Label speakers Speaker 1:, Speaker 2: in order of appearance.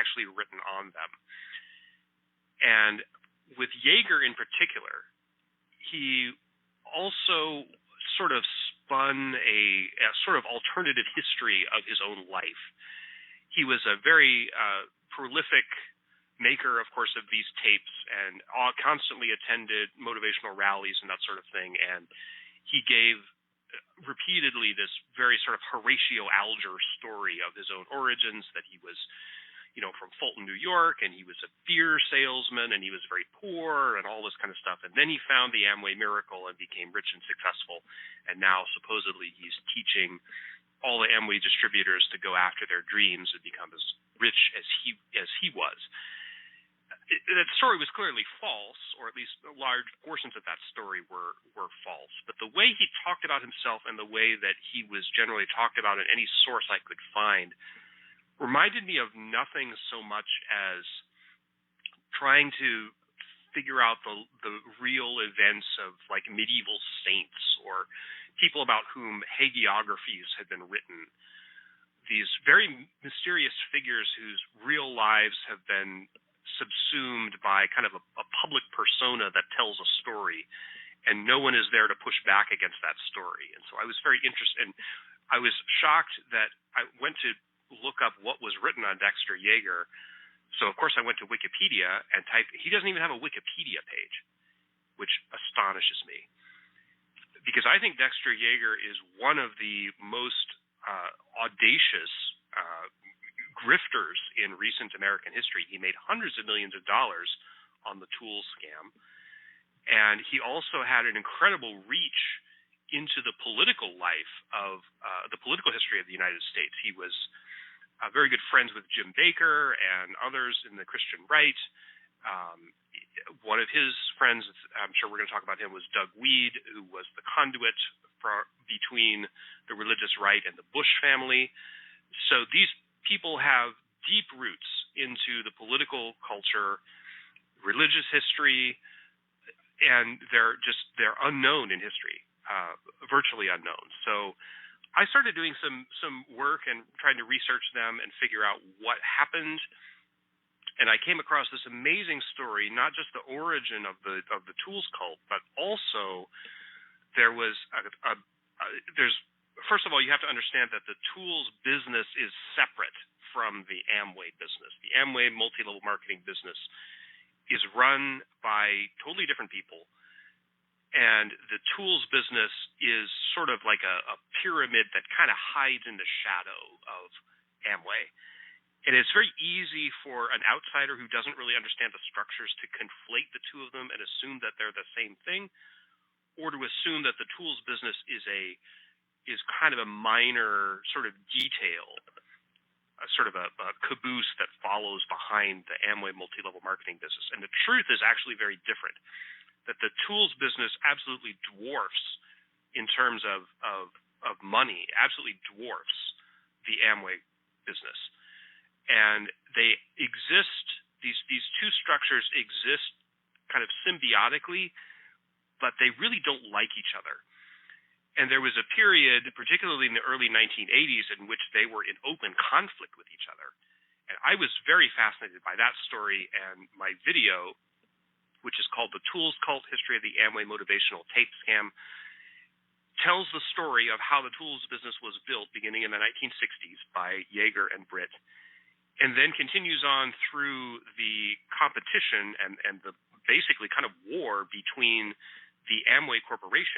Speaker 1: actually written on them. And with Yager in particular, he also sort of spun a sort of alternative history of his own life. He was a very prolific maker, of course, of these tapes, and constantly attended motivational rallies and that sort of thing. And he gave repeatedly this very sort of Horatio Alger story of his own origins, that he was, from Fulton, New York, and he was a beer salesman, and he was very poor, and all this kind of stuff. And then he found the Amway miracle and became rich and successful. And now supposedly he's teaching all the Amway distributors to go after their dreams and become as rich as he was. That story was clearly false, or at least large portions of that story were false. But the way he talked about himself and the way that he was generally talked about in any source I could find reminded me of nothing so much as trying to figure out the real events of like medieval saints or people about whom hagiographies had been written. These very mysterious figures whose real lives have been subsumed by kind of a public persona that tells a story, and no one is there to push back against that story. And so I was very interested, and I was shocked that I went to look up what was written on Dexter Yager. So of course I went to Wikipedia and typed, he doesn't even have a Wikipedia page, which astonishes me, because I think Dexter Yager is one of the most audacious grifters in recent American history. He made hundreds of millions of dollars on the Tool scam, and he also had an incredible reach into the political life of the political history of the United States. He was very good friends with Jim Baker and others in the Christian right. One of his friends, I'm sure we're going to talk about him, was Doug Weed, who was the conduit between the religious right and the Bush family. So these people have deep roots into the political culture, religious history, and they're unknown in history, virtually unknown. So I started doing some work and trying to research them and figure out what happened. And I came across this amazing story, not just the origin of the Tools cult, but also there was first of all, you have to understand that the Tools business is separate from the Amway business. The Amway multi-level marketing business is run by totally different people. And the Tools business is sort of like a pyramid that kind of hides in the shadow of Amway. And it's very easy for an outsider who doesn't really understand the structures to conflate the two of them and assume that they're the same thing, or to assume that the Tools business is kind of a minor sort of detail, a sort of a caboose that follows behind the Amway multi-level marketing business. And the truth is actually very different, that the Tools business absolutely dwarfs, in terms of money, absolutely dwarfs the Amway business. And they exist, these two structures exist kind of symbiotically, but they really don't like each other. And there was a period, particularly in the early 1980s, in which they were in open conflict with each other. And I was very fascinated by that story, and my video, which is called The Tools Cult, History of the Amway Motivational Tape Scam, tells the story of how the Tools business was built beginning in the 1960s by Yager and Britt, and then continues on through the competition and the basically kind of war between the Amway Corporation